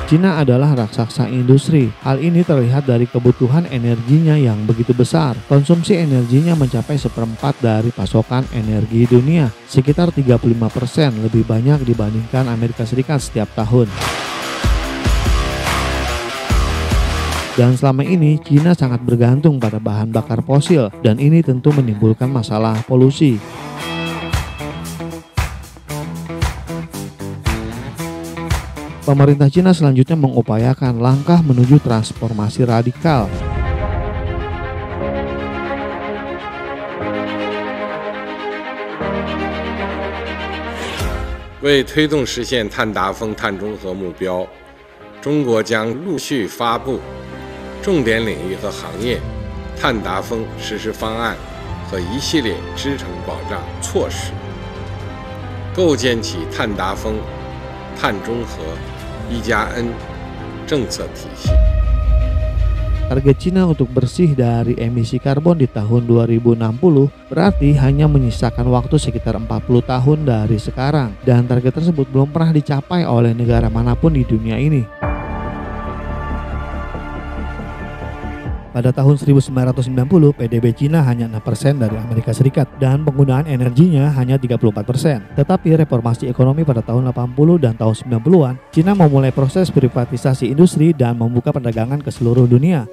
Cina adalah raksasa industri. Hal ini terlihat dari kebutuhan energinya yang begitu besar. Konsumsi energinya mencapai seperempat dari pasokan energi dunia, sekitar 35% lebih banyak dibandingkan Amerika Serikat setiap tahun. Dan selama ini, Cina sangat bergantung pada bahan bakar fosil, dan ini tentu menimbulkan masalah polusi. Pemerintah Cina selanjutnya mengupayakan langkah menuju transformasi radikal.为推动实现碳达峰、碳中和目标，中国将陆续发布重点领域和行业碳达峰实施方案和一系列支撑保障措施，构建起碳达峰、碳中和1+N政策体系。 Target Cina untuk bersih dari emisi karbon di tahun 2060 berarti hanya menyisakan waktu sekitar 40 tahun dari sekarang, dan target tersebut belum pernah dicapai oleh negara manapun di dunia ini. Pada tahun 1990, PDB Cina hanya 6% dari Amerika Serikat dan penggunaan energinya hanya 34%. Tetapi reformasi ekonomi pada tahun 80 dan tahun 90-an, Cina memulai proses privatisasi industri dan membuka perdagangan ke seluruh dunia.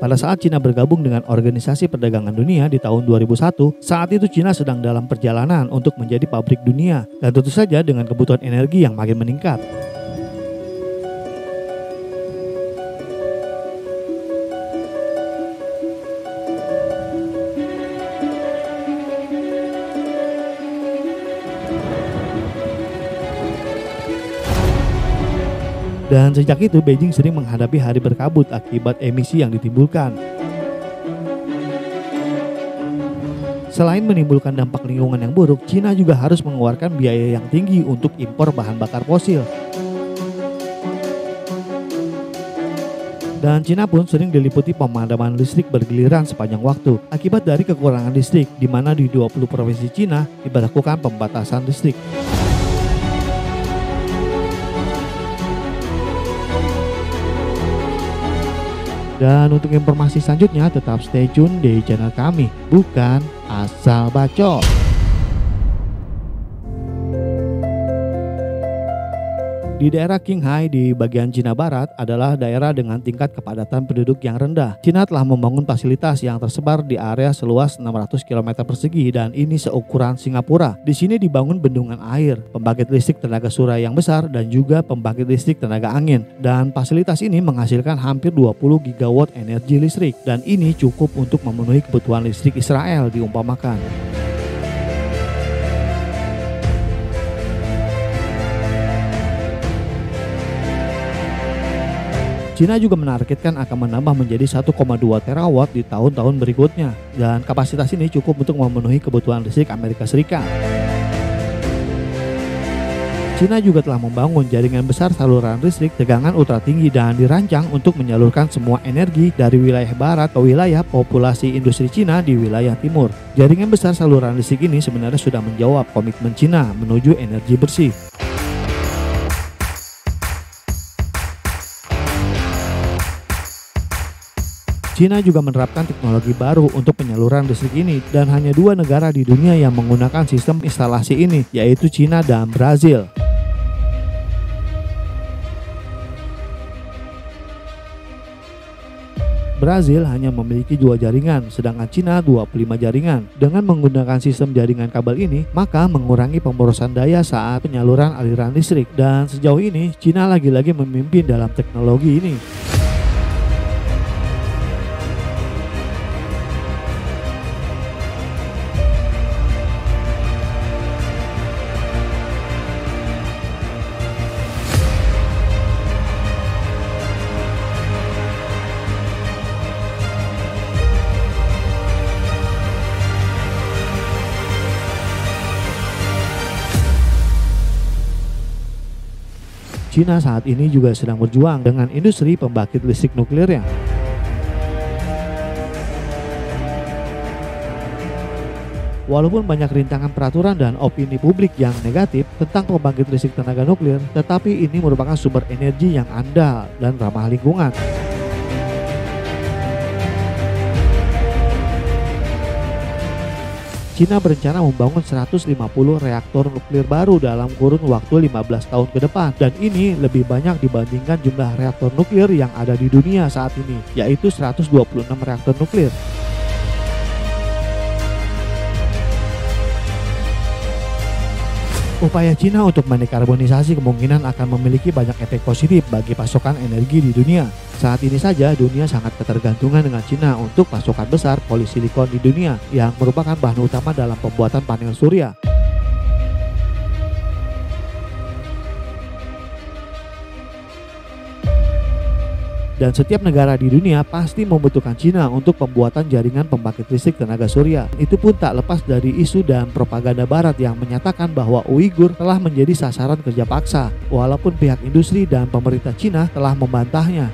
Pada saat Cina bergabung dengan Organisasi Perdagangan Dunia di tahun 2001, saat itu Cina sedang dalam perjalanan untuk menjadi pabrik dunia, dan tentu saja dengan kebutuhan energi yang makin meningkat. Dan sejak itu Beijing sering menghadapi hari berkabut akibat emisi yang ditimbulkan. Selain menimbulkan dampak lingkungan yang buruk, Cina juga harus mengeluarkan biaya yang tinggi untuk impor bahan bakar fosil. Dan Cina pun sering diliputi pemadaman listrik bergiliran sepanjang waktu akibat dari kekurangan listrik, di mana di 20 provinsi Cina diberlakukan pembatasan listrik. Dan untuk informasi selanjutnya tetap stay tune di channel kami, bukan asal bacot. Di daerah Qinghai di bagian Cina Barat adalah daerah dengan tingkat kepadatan penduduk yang rendah. Cina telah membangun fasilitas yang tersebar di area seluas 600 km persegi dan ini seukuran Singapura. Di sini dibangun bendungan air, pembangkit listrik tenaga surya yang besar dan juga pembangkit listrik tenaga angin. Dan fasilitas ini menghasilkan hampir 20 gigawatt energi listrik dan ini cukup untuk memenuhi kebutuhan listrik Israel diumpamakan. Cina juga menargetkan akan menambah menjadi 1,2 terawatt di tahun-tahun berikutnya, dan kapasitas ini cukup untuk memenuhi kebutuhan listrik Amerika Serikat. Cina juga telah membangun jaringan besar saluran listrik tegangan ultra tinggi dan dirancang untuk menyalurkan semua energi dari wilayah barat ke wilayah populasi industri Cina di wilayah timur. Jaringan besar saluran listrik ini sebenarnya sudah menjawab komitmen Cina menuju energi bersih. Cina juga menerapkan teknologi baru untuk penyaluran listrik ini dan hanya 2 negara di dunia yang menggunakan sistem instalasi ini, yaitu Cina dan Brazil. Brazil hanya memiliki 2 jaringan, sedangkan Cina 25 jaringan. Dengan menggunakan sistem jaringan kabel ini, maka mengurangi pemborosan daya saat penyaluran aliran listrik. Dan sejauh ini, Cina lagi-lagi memimpin dalam teknologi ini. Cina saat ini juga sedang berjuang dengan industri pembangkit listrik nuklirnya. Walaupun banyak rintangan peraturan dan opini publik yang negatif tentang pembangkit listrik tenaga nuklir, tetapi ini merupakan sumber energi yang andal dan ramah lingkungan. Cina berencana membangun 150 reaktor nuklir baru dalam kurun waktu 15 tahun ke depan, dan ini lebih banyak dibandingkan jumlah reaktor nuklir yang ada di dunia saat ini, yaitu 126 reaktor nuklir. Upaya Cina untuk mendekarbonisasi kemungkinan akan memiliki banyak efek positif bagi pasokan energi di dunia. Saat ini saja dunia sangat ketergantungan dengan Cina untuk pasokan besar polisilikon di dunia yang merupakan bahan utama dalam pembuatan panel surya. Dan setiap negara di dunia pasti membutuhkan Cina untuk pembuatan jaringan pembangkit listrik tenaga surya. Itu pun tak lepas dari isu dan propaganda barat yang menyatakan bahwa Uighur telah menjadi sasaran kerja paksa, walaupun pihak industri dan pemerintah Cina telah membantahnya.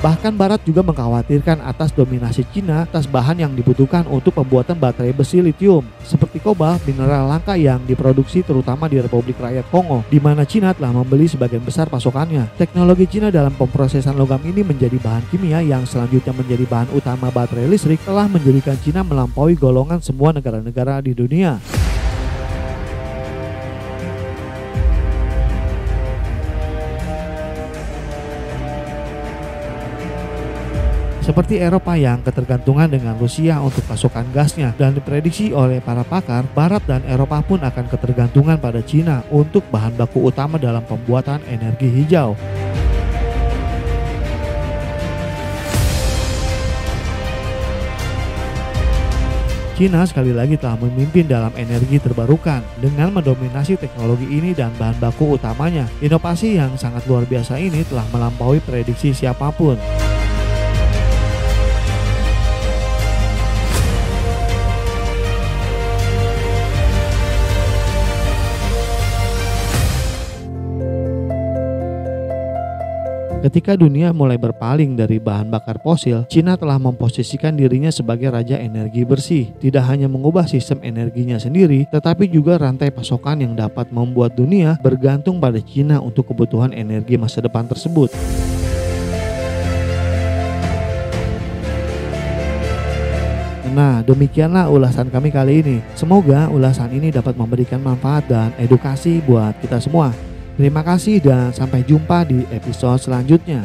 Bahkan Barat juga mengkhawatirkan atas dominasi Cina atas bahan yang dibutuhkan untuk pembuatan baterai besi litium seperti kobalt, mineral langka yang diproduksi terutama di Republik Rakyat Kongo, di mana Cina telah membeli sebagian besar pasokannya. Teknologi Cina dalam pemrosesan logam ini menjadi bahan kimia yang selanjutnya menjadi bahan utama baterai listrik, telah menjadikan Cina melampaui golongan semua negara-negara di dunia. Seperti Eropa yang ketergantungan dengan Rusia untuk pasokan gasnya, dan diprediksi oleh para pakar, Barat dan Eropa pun akan ketergantungan pada Cina untuk bahan baku utama dalam pembuatan energi hijau. Cina sekali lagi telah memimpin dalam energi terbarukan dengan mendominasi teknologi ini dan bahan baku utamanya. Inovasi yang sangat luar biasa ini telah melampaui prediksi siapapun. Ketika dunia mulai berpaling dari bahan bakar fosil, Cina telah memposisikan dirinya sebagai raja energi bersih. Tidak hanya mengubah sistem energinya sendiri, tetapi juga rantai pasokan yang dapat membuat dunia bergantung pada Cina untuk kebutuhan energi masa depan tersebut. Nah, demikianlah ulasan kami kali ini. Semoga ulasan ini dapat memberikan manfaat dan edukasi buat kita semua. Terima kasih dan sampai jumpa di episode selanjutnya.